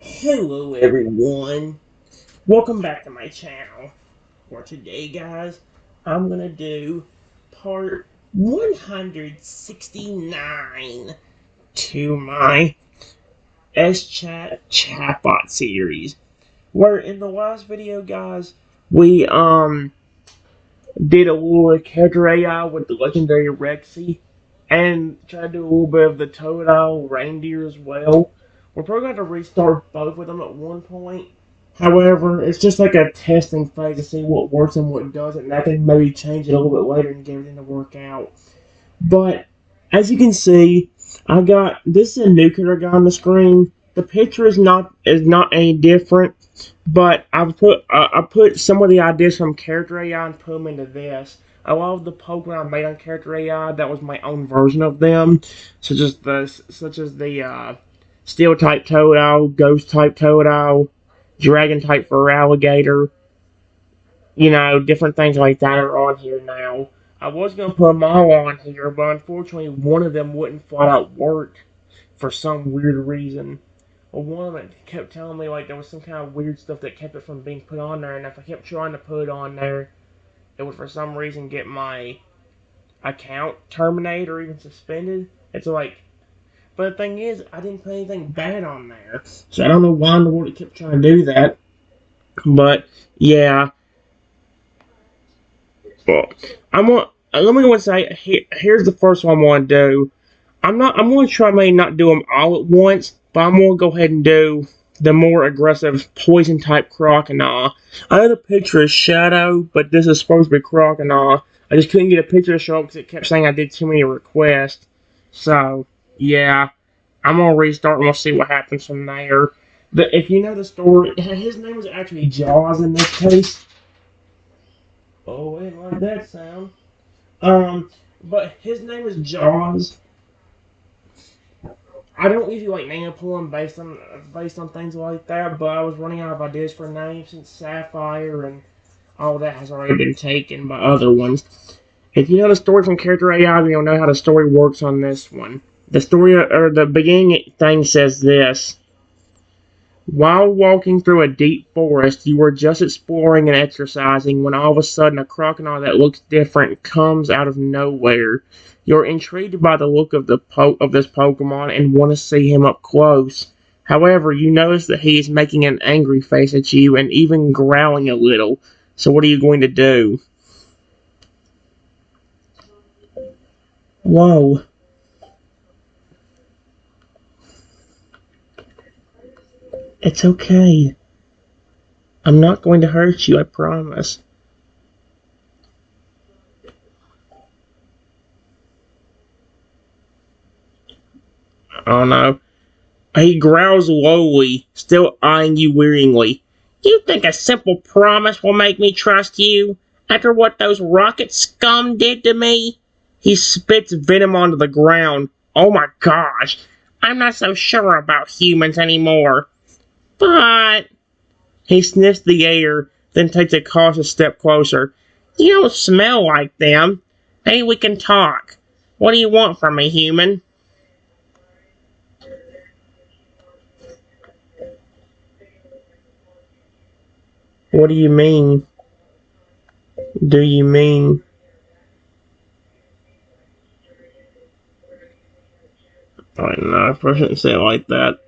Hello everyone, welcome back to my channel. For today guys, I'm gonna do part 169 to my SChat chatbot series. Where in the last video guys, we did a little character AI with the legendary Rexy and tried to do a little bit of the Totodile reindeer as well. We're probably going to restart both of them at one point. However, it's just like a testing phase to see what works and what doesn't, and I can maybe change it a little bit later and get everything to work out. But as you can see, I got this is a new character I got on the screen. The picture is not any different, but I put some of the ideas from character AI and put them into this. A lot of the Pokemon I made on character AI, that was my own version of them, such as the Steel type Totodile, Ghost type Totodile, Dragon type for Alligator. Different things like that are on here now. I was gonna put them all on here, but unfortunately one of them wouldn't flat out work for some weird reason. Well, one of them kept telling me like there was some kind of weird stuff that kept it from being put on there, and if I kept trying to put it on there, it would for some reason get my account terminated or even suspended. It's like, but the thing is, I didn't put anything bad on there, so I don't know why in the world it kept trying to do that. But yeah, well, let me go and say here's the first one I want to do. I'm going to try maybe not do them all at once, but I'm going to go ahead and do the more aggressive poison type Croconaw. I know the picture is Shadow, but this is supposed to be Croconaw. I just couldn't get a picture to show up because it kept saying I did too many requests. So, yeah, I'm going to restart and we'll see what happens from there. But if you know the story, his name was actually Jaws in this case. Oh, I didn't like that sound. But his name is Jaws. I don't usually like name pulling based on things like that, but I was running out of ideas for names since Sapphire and all that has already been taken by other ones. If you know the story from Character AI, then you'll know how the story works on this one. The story or the beginning thing says this. While walking through a deep forest, you were just exploring and exercising when all of a sudden a crocodile that looks different comes out of nowhere. You're intrigued by the look of this Pokemon and want to see him up close. However, you notice that he is making an angry face at you and even growling a little. So what are you going to do? Whoa. It's okay. I'm not going to hurt you, I promise. Oh no. He growls lowly, still eyeing you wearingly. You think a simple promise will make me trust you? After what those rocket scum did to me? He spits venom onto the ground. Oh my gosh. I'm not so sure about humans anymore. But... He sniffs the air, then takes a cautious step closer. You don't smell like them. Maybe we can talk. What do you want from me, human? What do you mean? Do you mean? Oh, no, I probably shouldn't say it like that.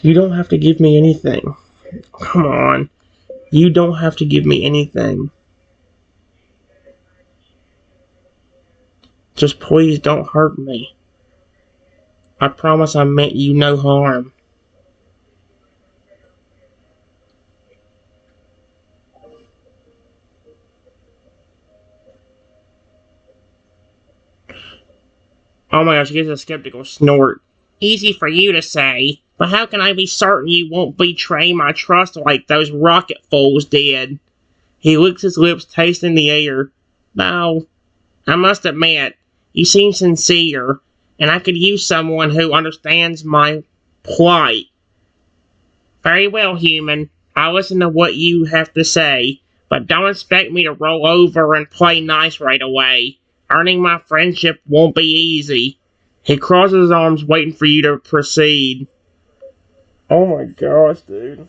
You don't have to give me anything. Come on. You don't have to give me anything. Just please don't hurt me. I promise I meant you no harm. Oh my gosh, he gives a skeptical snort. Easy for you to say, but how can I be certain you won't betray my trust like those rocket fools did? He licks his lips, tasting the air. Though, I must admit, you seem sincere, and I could use someone who understands my plight. Very well, human. I'll listen to what you have to say, but don't expect me to roll over and play nice right away. Earning my friendship won't be easy. He crosses his arms, waiting for you to proceed. Oh my gosh, dude.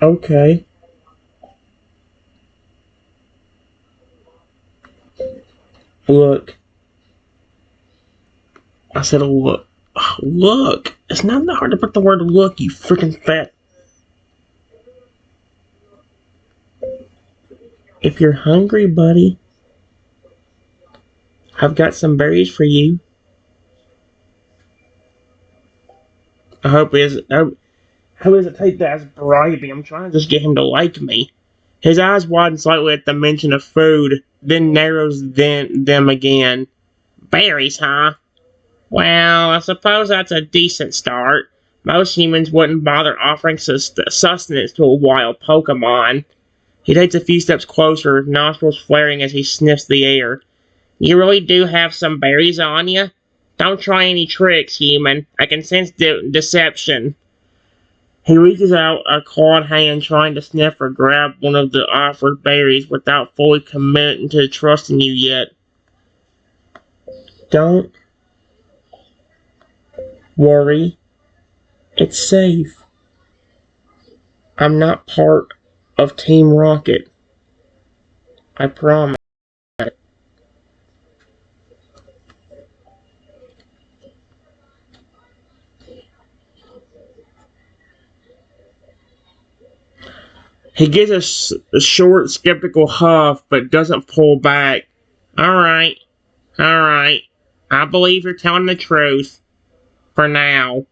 Okay. Look. I said look. Look. It's not that hard to put the word look, you freaking fat. If you're hungry, buddy, I've got some berries for you. I hope it is. How does it take that as bribing? I'm trying to just get him to like me. His eyes widen slightly at the mention of food, then narrows them again. Berries, huh? Well, I suppose that's a decent start. Most humans wouldn't bother offering sustenance to a wild Pokemon. He takes a few steps closer, nostrils flaring as he sniffs the air. You really do have some berries on you? Don't try any tricks, human. I can sense deception. He reaches out a clawed hand, trying to sniff or grab one of the offered berries without fully committing to trusting you yet. Don't worry. It's safe. I'm not part of Team Rocket. I promise. He gives a short, skeptical huff, but doesn't pull back. Alright. I believe you're telling the truth. For now.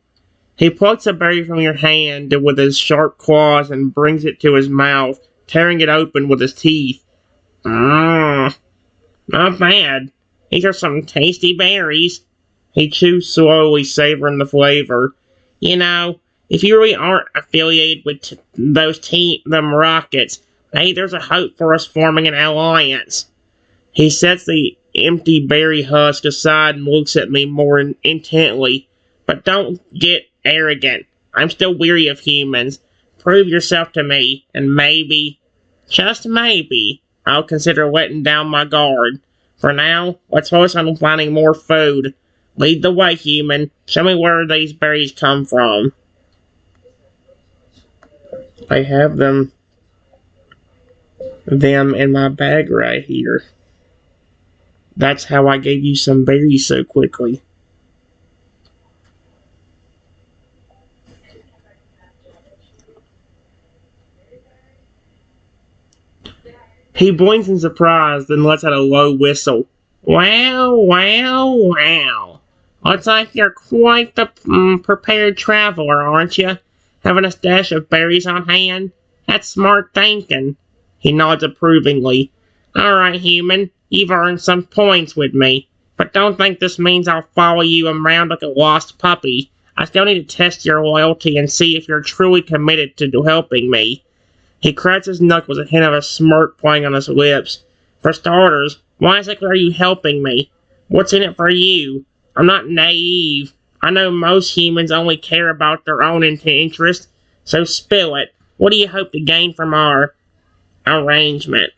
He plucks a berry from your hand with his sharp claws and brings it to his mouth, tearing it open with his teeth. Mmm. Not bad. These are some tasty berries. He chews slowly, savoring the flavor. You know, if you really aren't affiliated with them Rockets, hey, there's a hope for us forming an alliance. He sets the empty berry husk aside and looks at me more intently. But don't get arrogant. I'm still weary of humans. Prove yourself to me, and maybe, just maybe, I'll consider letting down my guard. For now, let's focus on finding more food. Lead the way, human. Show me where these berries come from. I have them in my bag right here. That's how I gave you some berries so quickly. He blinks in surprise, then lets out a low whistle. Wow. Looks like you're quite the prepared traveler, aren't you? Having a stash of berries on hand? That's smart thinking. He nods approvingly. Alright, human, you've earned some points with me. But don't think this means I'll follow you around like a lost puppy. I still need to test your loyalty and see if you're truly committed to helping me. He cracks his knuckles, a hint of a smirk playing on his lips. For starters, why exactly are you helping me? What's in it for you? I'm not naive. I know most humans only care about their own interest, so spill it. What do you hope to gain from our arrangement?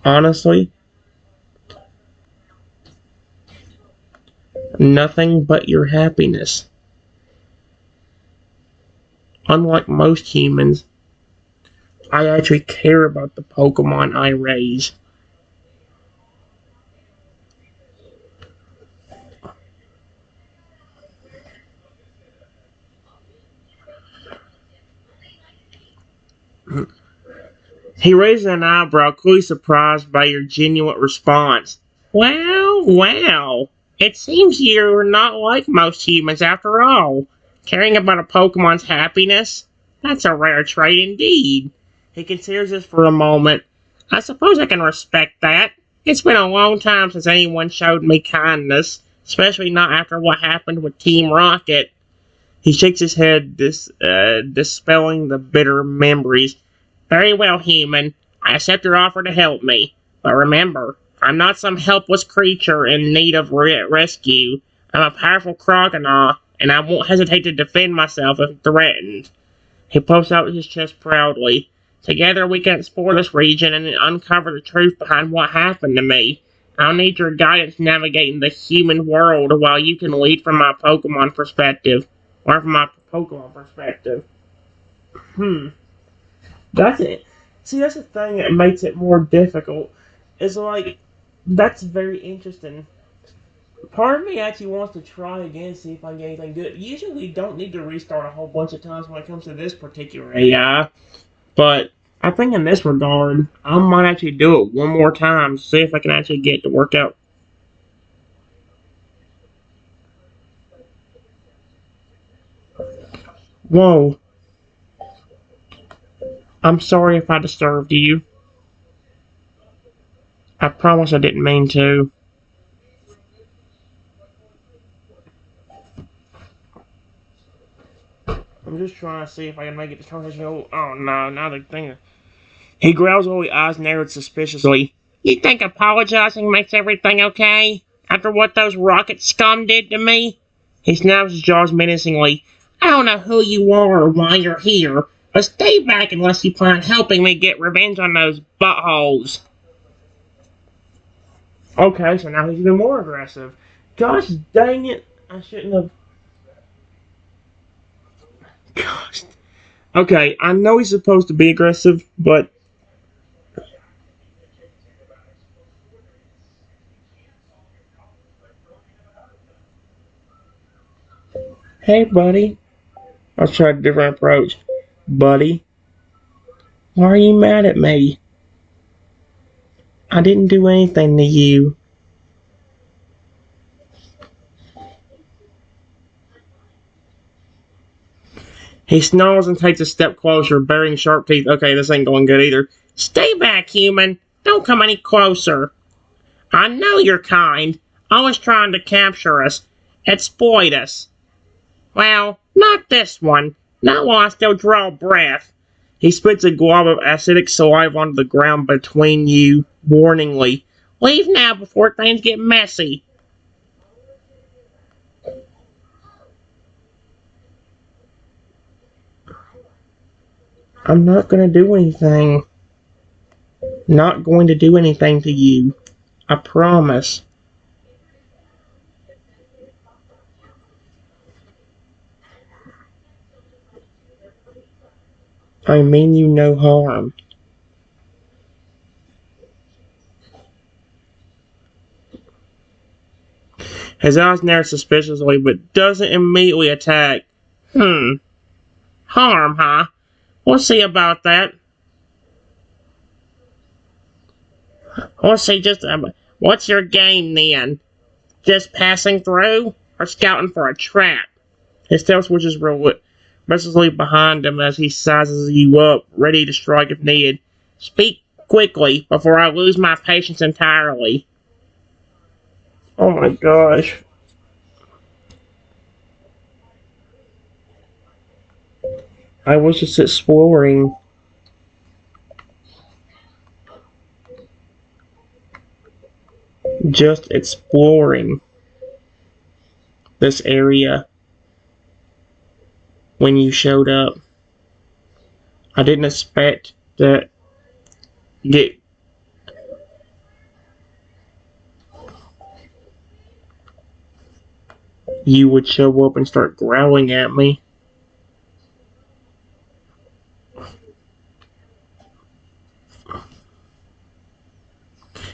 Honestly, nothing but your happiness. Unlike most humans, I actually care about the Pokemon I raise. He raises an eyebrow, clearly surprised by your genuine response. Well. It seems you're not like most humans after all. Caring about a Pokemon's happiness? That's a rare trait indeed. He considers this for a moment. I suppose I can respect that. It's been a long time since anyone showed me kindness, especially not after what happened with Team Rocket. He shakes his head, dispelling the bitter memories. Very well, human. I accept your offer to help me. But remember, I'm not some helpless creature in need of rescue. I'm a powerful Croconaw, and I won't hesitate to defend myself if threatened. He puffs out his chest proudly. Together we can explore this region and uncover the truth behind what happened to me. I'll need your guidance navigating the human world while you can lead from my Pokemon perspective. Or from my Pokemon perspective. That's it. See, that's the thing that makes it more difficult. Is like, that's very interesting. Part of me actually wants to try again, see if I can get anything good. Usually, we don't need to restart a whole bunch of times when it comes to this particular AI. But I think in this regard, I might actually do it one more time, see if I can actually get it to work out. Whoa. I'm sorry if I disturbed you. I promise I didn't mean to. I'm just trying to see if I can make it to conversation. Oh no, now the thing. He growls while his eyes narrowed suspiciously. You think apologizing makes everything okay? After what those rocket scum did to me? He snaps his jaws menacingly. I don't know who you are or why you're here, but stay back unless you plan on helping me get revenge on those buttholes. Okay, so now he's even more aggressive. Gosh dang it. I shouldn't have. Gosh. Okay, I know he's supposed to be aggressive, but. Hey, buddy. I'll try a different approach. Buddy, why are you mad at me? I didn't do anything to you. He snarls and takes a step closer, baring sharp teeth. Okay, this ain't going good either. Stay back, human. Don't come any closer. I know you're kind. Always trying to capture us. Exploit us. Well, not this one. Not while I still draw breath. He spits a glob of acidic saliva onto the ground between you, warningly. Leave now before things get messy. I'm not gonna do anything. Not going to do anything to you. I promise. I mean you no harm. His eyes narrow suspiciously, but doesn't immediately attack. Harm, huh? We'll see about that. We'll see just what's your game then? Just passing through or scouting for a trap? His tail switches restlessly behind him as he sizes you up, ready to strike if needed. Speak quickly before I lose my patience entirely. Oh my gosh. I was just exploring. Just exploring this area when you showed up. I didn't expect that get you would show up and start growling at me.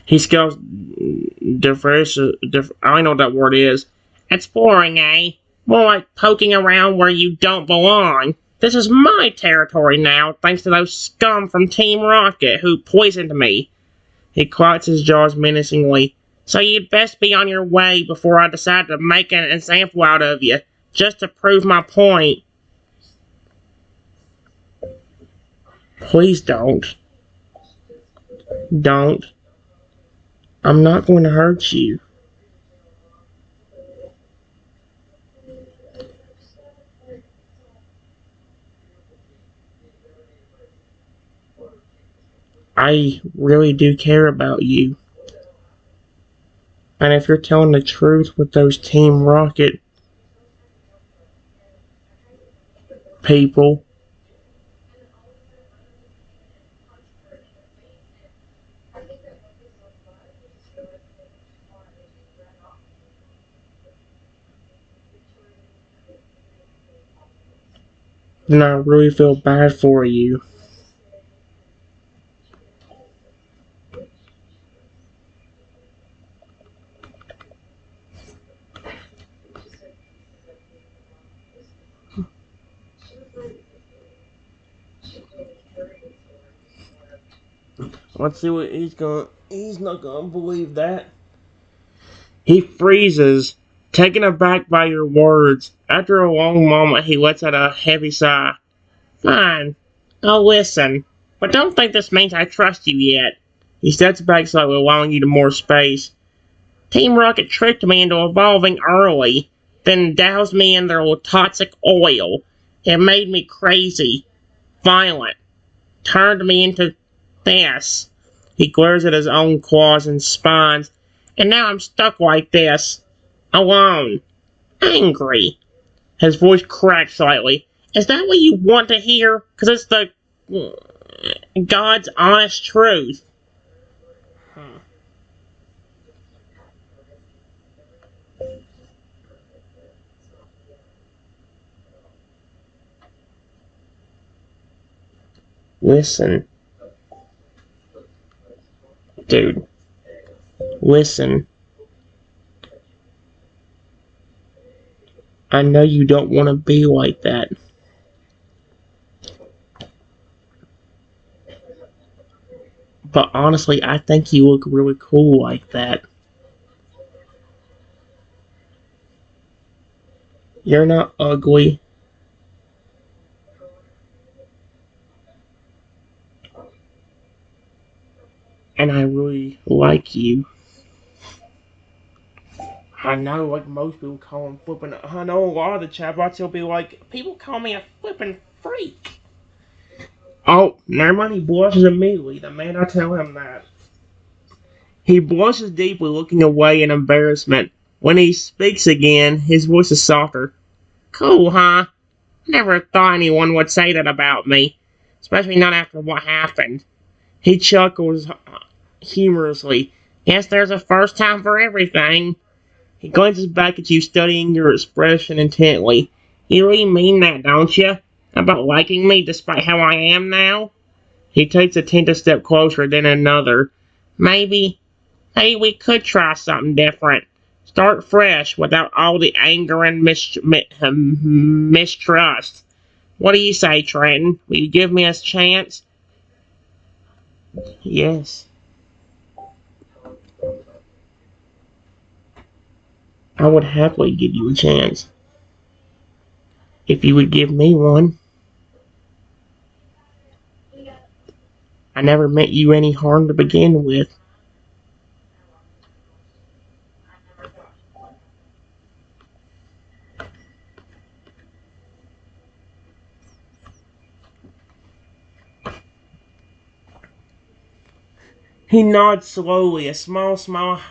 He scowls diverse. I don't know what that word is. Exploring, eh? More like poking around where you don't belong. This is my territory now, thanks to those scum from Team Rocket who poisoned me. He cocks his jaws menacingly. So you'd best be on your way before I decide to make an example out of you, just to prove my point. Please don't. Don't. I'm not going to hurt you. I really do care about you. And if you're telling the truth with those Team Rocket people, then I really feel bad for you. Let's see what he's not gonna believe that. He freezes, taken aback by your words. After a long moment, he lets out a heavy sigh. Fine, I'll listen. But don't think this means I trust you yet. He steps back slightly, allowing you to more space. Team Rocket tricked me into evolving early, then doused me in their toxic oil. It made me crazy, violent, turned me into this. He glares at his own claws and spines, and now I'm stuck like this, alone, angry. His voice cracks slightly. Is that what you want to hear? Because it's the God's honest truth. Listen. Dude. Listen. I know you don't want to be like that. But honestly, I think you look really cool like that. You're not ugly. And I really like you. I know, like most people call him flipping. I know a lot of the chatbots will be like, people call me a flipping freak. Oh, never mind, he blushes immediately the minute I tell him that. He blushes deeply, looking away in embarrassment. When he speaks again, his voice is softer. Cool, huh? Never thought anyone would say that about me. Especially not after what happened. He chuckles humorously. Guess there's a first time for everything. He glances back at you, studying your expression intently. You really mean that, don't you? About liking me despite how I am now? He takes a tentative step closer, then another. Maybe we could try something different. Start fresh, without all the anger and mistrust. What do you say, Trenton? Will you give me a chance? Yes. I would happily give you a chance. If you would give me one. I never meant you any harm to begin with. He nods slowly, a small smile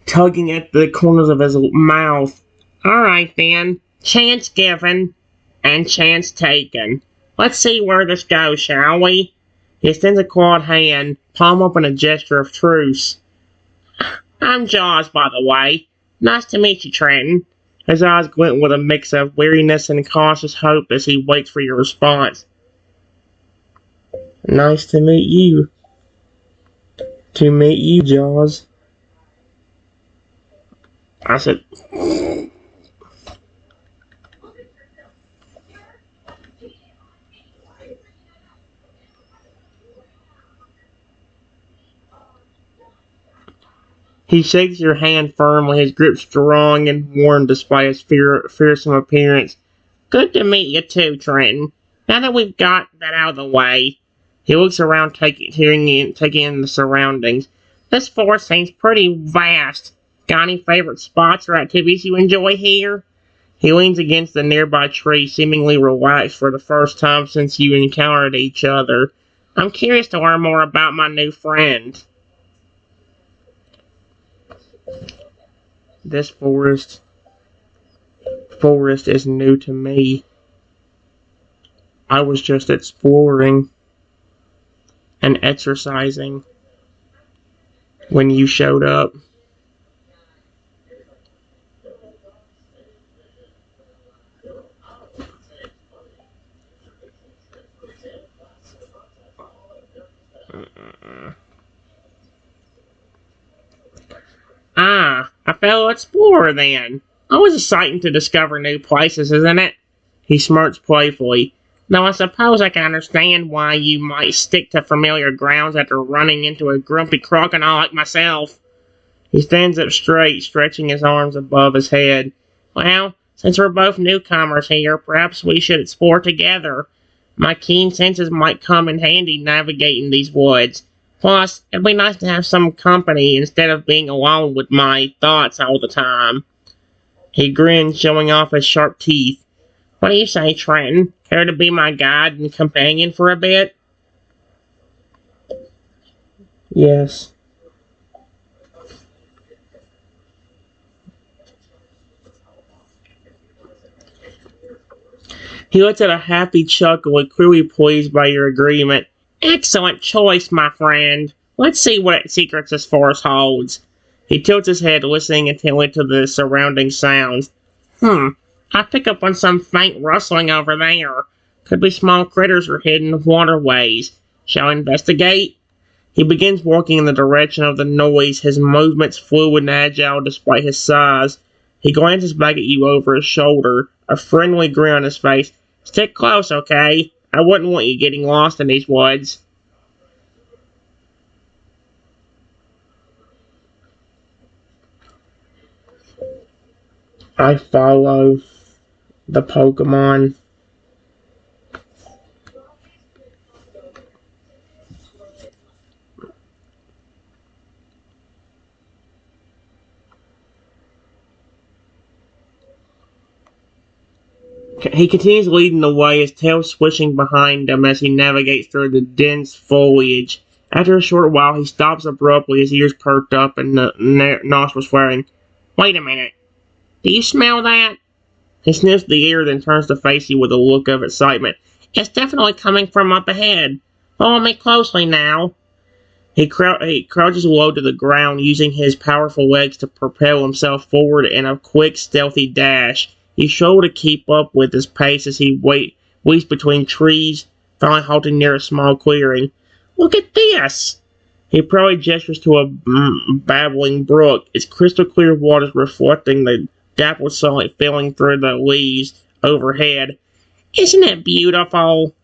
tugging at the corners of his mouth. Alright then, chance given, and chance taken. Let's see where this goes, shall we? He extends a clawed hand, palm up in a gesture of truce. I'm Jaws, by the way. Nice to meet you, Trenton. His eyes glint with a mix of weariness and cautious hope as he waits for your response. Nice to meet you. To meet you, Jaws. I said... He shakes your hand firmly, his grip strong and warm despite his fearsome appearance. Good to meet you too, Trenton. Now that we've got that out of the way. He looks around, taking in the surroundings. This forest seems pretty vast. Got any favorite spots or activities you enjoy here? He leans against the nearby tree, seemingly relaxed for the first time since you encountered each other. I'm curious to learn more about my new friend. This forest is new to me. I was just exploring and exercising when you showed up. Ah, a fellow explorer then. Always exciting to discover new places, isn't it? He smirks playfully. Now I suppose I can understand why you might stick to familiar grounds after running into a grumpy croconaw like myself. He stands up straight, stretching his arms above his head. Well, since we're both newcomers here, perhaps we should explore together. My keen senses might come in handy navigating these woods. Plus, it'd be nice to have some company instead of being alone with my thoughts all the time. He grinned, showing off his sharp teeth. What do you say, Trenton? Care to be my guide and companion for a bit? Yes. He lets out a happy chuckle and clearly pleased by your agreement. Excellent choice, my friend. Let's see what secrets this forest holds. He tilts his head, listening intently to the surrounding sounds. I pick up on some faint rustling over there. Could be small critters or hidden waterways. Shall I investigate? He begins walking in the direction of the noise, his movements fluid and agile despite his size. He glances back at you over his shoulder, a friendly grin on his face. Stick close, okay? I wouldn't want you getting lost in these woods. I follow the Pokemon. He continues leading the way, his tail swishing behind him as he navigates through the dense foliage. After a short while, he stops abruptly, his ears perked up and the nostrils flaring. Wait a minute. Do you smell that? He sniffs the air, then turns to face you with a look of excitement. It's definitely coming from up ahead. Follow me closely now. He crouches low to the ground, using his powerful legs to propel himself forward in a quick, stealthy dash. He's sure to keep up with his pace as he weaves between trees, finally halting near a small clearing. Look at this! He proudly gestures to a babbling brook, its crystal clear waters reflecting the dappled sunlight filling through the leaves overhead. Isn't it beautiful?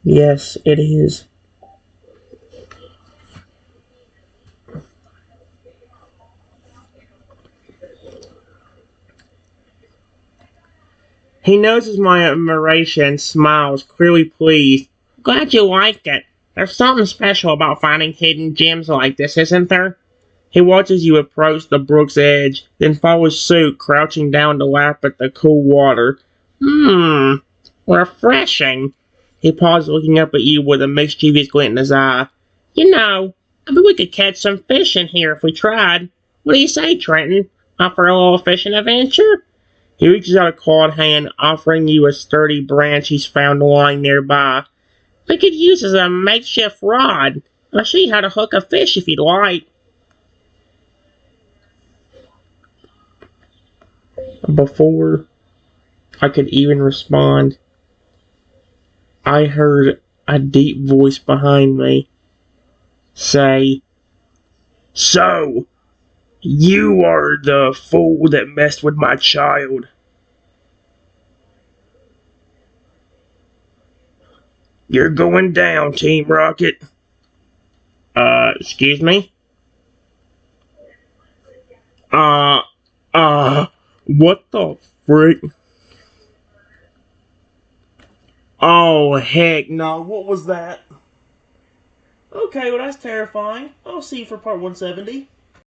Yes, it is. He notices my admiration and smiles, clearly pleased. Glad you liked it. There's something special about finding hidden gems like this, isn't there? He watches you approach the brook's edge, then follows suit, crouching down to lap at the cool water. Refreshing. He paused, looking up at you with a mischievous glint in his eye. You know, I bet we could catch some fish in here if we tried. What do you say, Trenton? Offer a little fishing adventure? He reaches out a clawed hand, offering you a sturdy branch he's found lying nearby. We could use as a makeshift rod. I'll show you how to hook a fish if you'd like. Before I could even respond, I heard a deep voice behind me say, So, you are the fool that messed with my child. You're going down, Team Rocket. Excuse me? Uh, what the frick? Oh, heck no, what was that? Okay, well that's terrifying. I'll see you for part 170.